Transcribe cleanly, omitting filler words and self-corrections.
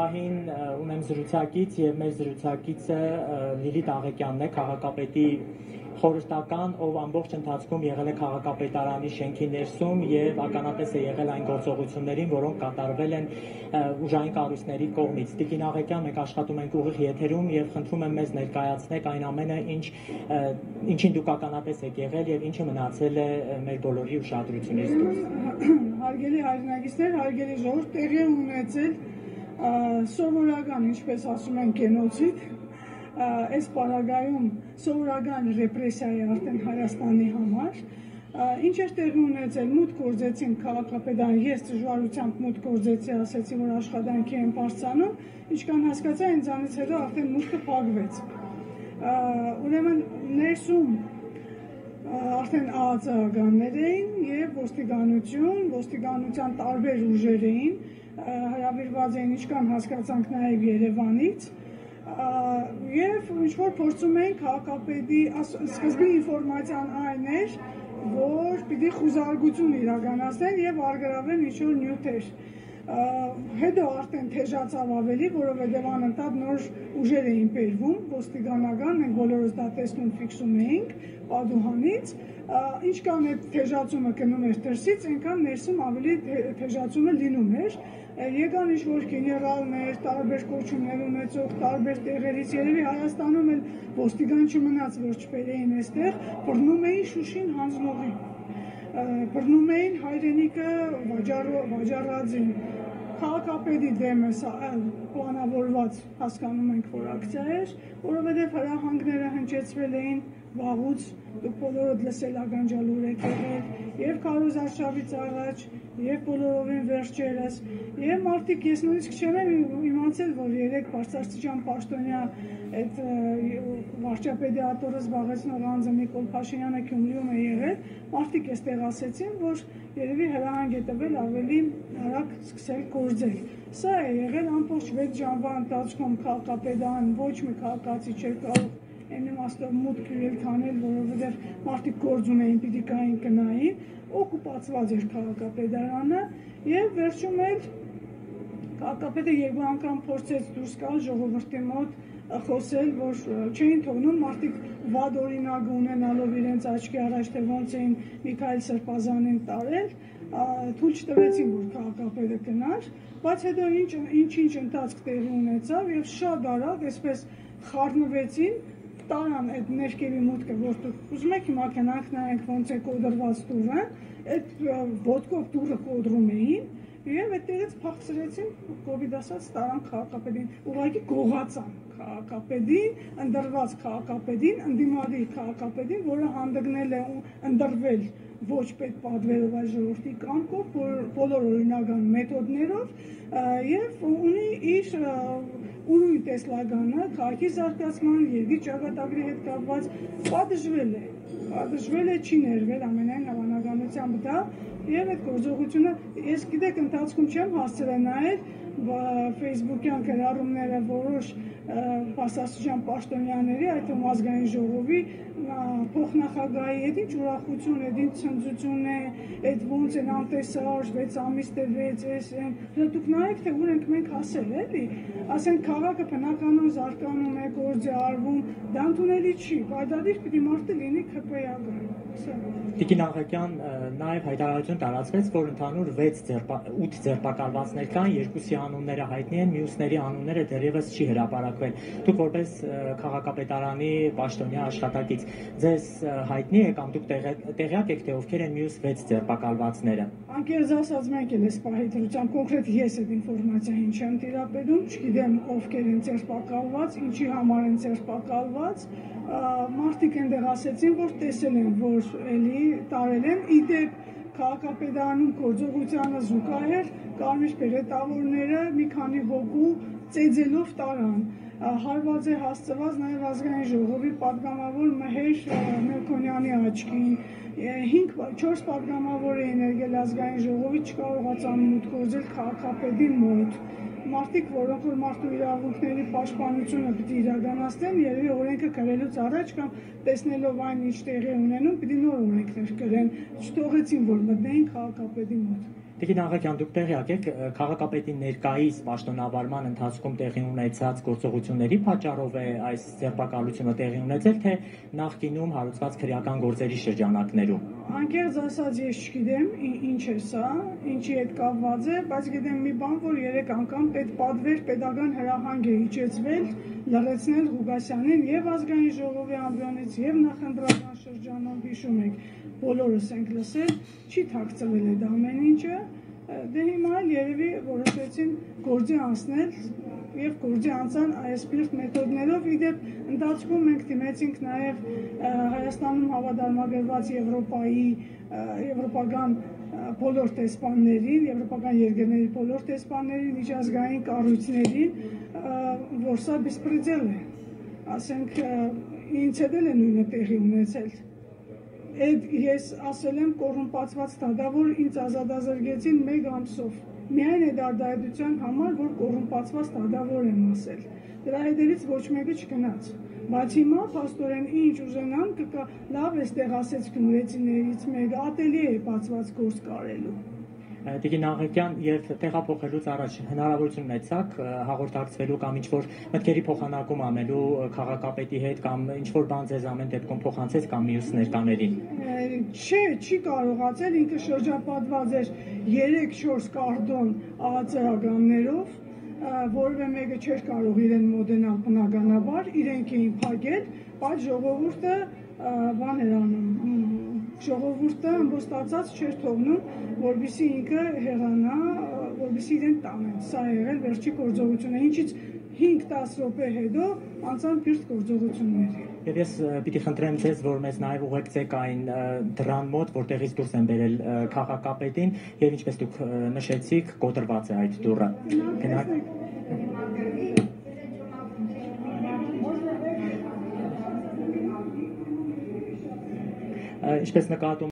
Պահին ունեմ զրուցակից եւ մեր զրուցակիցը Լիլիթ Աղեկյանն է, քաղաքապետի խորհրդական, ով ամբողջ ընթացքում եղել է քաղաքապետարանի շենքի ներսում եւ ականատես է եղել այն գործողություններին, որոնք կատարվել են ուժային կառույցների կողմից։ Տիկին Աղեկյան, մենք աշխատում ենք ուղիղ եթերում եւ խնդրում եմ մեզ ներկայացնեք այն ամենը, ինչին դուք ականատես եք եղել եւ ինչը մնացել է մեր բոլորի ուշադրությունից դուրս։ Հարգելի հայրենակիցներ, հարգելի ժողով, տեղի ունեցել սովորական, ինչպես ասում են, գենոցիդ, այս պարագայում սովորական ռեպրեսիա է արդեն Հայաստանի համար, ինչ էր տեղի ունեցել, մուտք գործեցին քաղաքապետարան, ես դժվարությամբ մուտք գործեցի, ասեցի, որ աշխատանքի եմ բարձրանում, ինչքան հասկացա, ինձանից հետո արդեն մուտքը փակվեց։ Ուրեմն ներսում արդեն ԱԱԾ-ականներ էին եւ ոստիկանության տարբեր ուժեր էին, հրավիրված էին, ինչքան հասկացանք նաև Երևանից եւ ինչ-որ փորձում էին քաղաքապետի սկզբի ինֆորմացիան այն էր, որ պիտի խուզարկություն իրականացնեն եւ արգրավեն ինչ-որ նյութեր։ Հետո արդեն թեժացավ ավելի, որովհետեւ անընդհատ նոր ուժեր էին բերվում, ոստիկանական, մենք բոլորս դա տեսնում ֆիքսում էինք պատուհանից, ինչքան այդ թեժացումը գնում էր դրսից, այնքան ներսում ավելի թեժացումը լինում էր։ Եկան ինչ-որ գեներալներ, տարբեր կոչումներ ունեցող, տարբեր տեղերից, երևի Հայաստանում էլ ոստիկան չմնաց, որ չբերեին այստեղ, բռնում էին Շուշին հանձնողին, բռնում էին հայրենիքը վաճառածին, քաղաքապետի դեմը պլանավորված հասկանում ենք, որ ակցիա էր, որովհետև հրահանգները հնչեցվել էին վաղուց, դուք բոլորդ լսել ականջալուր եք եղել, եւ քարոզարշավից առաջ, եւ բոլորովին վերջերս, եւ մարդիկ ես նույնիսկ չեմ իմացել, որ երեք բարձրաստիճան պաշտոնյա այդ վարչապետի զբաղեցնող անձը Նիկոլ Փաշինյանը Գյումրիում է եղել, մարդիկ այստեղ ասեցին, որ երևի հրահանգ է տվել ավելի արագ սկսել գործել։ Սա է եղել ամբողջ 6 ժամվա ընթացքում քաղաքապետարան ոչ մի քաղաքացի չէր կարող այն իմաստով մուտք քանել, որովհետև մարդիկ գործ ունեին, պիտի գային գնային, օկուպացված էր քաղաքապետարանը եւ վերջում էլ քաղաքապետը երկու անգամ փորձեց դուրս գալ ժողովրդի մոտ խոսել, որ չէին թողնում մարդիկ վատ օրինակ ունենալով իրենց աչքի առաջ, թե ոնց էին Միքայել Սրբազանին տարել, թույլ չտվեցին, որ քաղաքապետը գնար, բայց հետո ինչ ընթացք տեղի ունեցավ եւ շատ արագ այսպես խառնվեցին, տարան այդ ներքևի մուտքը, որ դուք ուզում եք հիմա գնանք նայենք ոնց է կոդրված դուռը, այդ ոտքով դուռը կոդրում էին եւ այդտեղից փախցրեցին, կոպիտ ասած, տարան քաղաքապետին, ուղղակի գողացան քաղաքապետին, ընդրված քաղաքապետին, ընդդիմադիր քաղաքապետին, որը հանդգնել է ընդրվել ոչ պետ պատվերով այս ժողովրդի կամքով, բոլոր օրինական մեթոդներով եւ ունի իր ուրույն տեսլականը քաղաքի զարգացման, երկրի ճակատագրի հետ կապված պատժվել է, չի ներվել ամենայն հավանականությամբ դա եւ այդ գործողությունը ես գիտեք ընթացքում չեմ հասցրել նայել Facebook-յան գրառումները որոշ բարձրաստիճան պաշտոնյաների, այդ թվում ազգային ժողովի փոխնախագահի հետ ինչ ուրախություն է, ինչ ցնծություն է, այդ ոնց են անտեսար 6 ամիս տևեց, դուք նայեք թե ուր ենք մենք հասել, էլի, ասենք քաղաքը բնականon զարգանում է, գործի արվում, դա ընդունելի չի, պայմանագիր պիտի մարդը լինի ՔՊ-ական։ Տիկին Աղեկյան, նաև հայտարարություն տարածվեց, որ ընդհանուր 8 ձերբակալվածներ կան, երկուսի անունները հայտնի են, մյուսների անունները դեռևս չի հրապարակվել։ Դուք որպես քաղաքապետարանի պաշտոնյա աշխատակից, ձեզ հայտնի է կամ դուք տեղյակ եք, թե ովքեր են մյուս 6 ձերբակալվածները։ Անկեղծ ասած, մենք էլ այս պահի դրությամբ կոնկրետ ես այդ ինֆորմացիային չեմ տիրապետում, չգիտեմ ովքեր են ձերբակալված, ինչի համար են ձերբակալված, մարդիկ այնտեղ ասեցին, որ տեսել են, որ էլի տարել են, իդեպ քաղաքապետարանում գործողությանը զուգահեռ կարմիր բերետավորները մի քանի հոգու ծեծելով տարան, հարված է հասցված նաև ազգային ժողովի պատգամավոր Մհեր Մելքոնյանի աչքին, 4 պատգամավոր էին եկել ազգային ժողովի, չկարողացան մուտք գործել քաղաքապետի մոտ, մարդիկ, որոնք որ մարդու իրավունքների պաշտպանությունը պիտի իրականացնեն, երևի օրենքը գրելուց առաջ կամ տեսնելով այն ինչ տեղի ունենում, պիտի նոր օրենքներ գրեն, չթողեցին, որ մտնեին քաղաքապետի մոտ։ Տիկին Աղաքյան, դուք տեղյակ եք քաղաքապետի ներկայիս պաշտոնավարման ընթացքում տեղի ունեցած գործողությունների պատճառով է այս ձերբակալությունը տեղի ունեցել, թե նախկինում հարուցված քրեական գործերի շրջանակներում։ Անկեղծ ասած ես չգիտեմ ինչ է սա, ինչի հետ կապված է, բայց գիտեմ մի բան, որ 3 անգամ պետպատվեր պետական հրահանգ է իջեցվել լռեցնել Ղուկասյանին եւ ազգային ժողովի ամբիոնից եւ նախընտրական շրջանում, հիշում եք, բոլորս ենք լսել, չի թաքցվել այդ ամեն ինչը, դե հիմա երևի որոշեցին գործի անցնել եւ գործի անցան այսպիսի մեթոդներով, իդեպ ընթացքում մենք դիմեցինք նաեւ Հայաստանում հավատարմագրված եվրոպական բոլոր տեսփաններին, եվրոպական երկրների բոլոր տեսփաններին, միջազգային կառույցներին, որ սա բեսպրեդել է, ասենք ինձ հետ էլ է նույնը տեղի ունեցել։ Ես ասել եմ կոռումպացված դատավոր ինձ ազատազրկեցին 1 ամսով։ Միայն այդ արտահայտության համար, որ կոռումպացված դատավոր եմ ասել։ Դրա հետևից ոչ մեկը չգնաց։ Բայց հիմա փաստորեն ինչ ուզենան կկա, լավ էստեղ ասեց գնացիներից մեկը, ատելի է բացված գործ կարելու։ Տիկին Աղաքյան, երբ տեղափոխելուց առաջ հնարավորություն ունեցաք հաղորդակցվելու կամ ինչ-որ մտքերի փոխանակում անելու քաղաքապետի հետ կամ ինչ-որ բան ձեզ ամեն դեպքում փոխանցեց կամ մյուս ներկաներին։ Չի կարողացել, ինքը շրջապատված էր 3-4 կարտոն ԱԱՑ-ականներով, որևէ մեկը չէր կարող իրեն մոտենալ բնականաբար, իրենք էին փակել, բայց ժողովուրդը բան էր անում, ժողովուրդը ամբոստացած չէր թողնում, որպեսզի ինքը հեռանա, որպեսզի իրեն տանեն։ Սա է եղել վերջի գործողությունը, ինչից 5-10 րոպե հետո անցան բիրտ գործողությունների։ Եվ ես պիտի խնդրեմ ձեզ, որ մեզ նաև ուղեկցեք այն դրան մոտ, որտեղից դուրս են բերել քաղաքապետին, եւ ինչպես դուք նշեցիք, կոտրված է այդ դուռը։ Ինչպես նկատում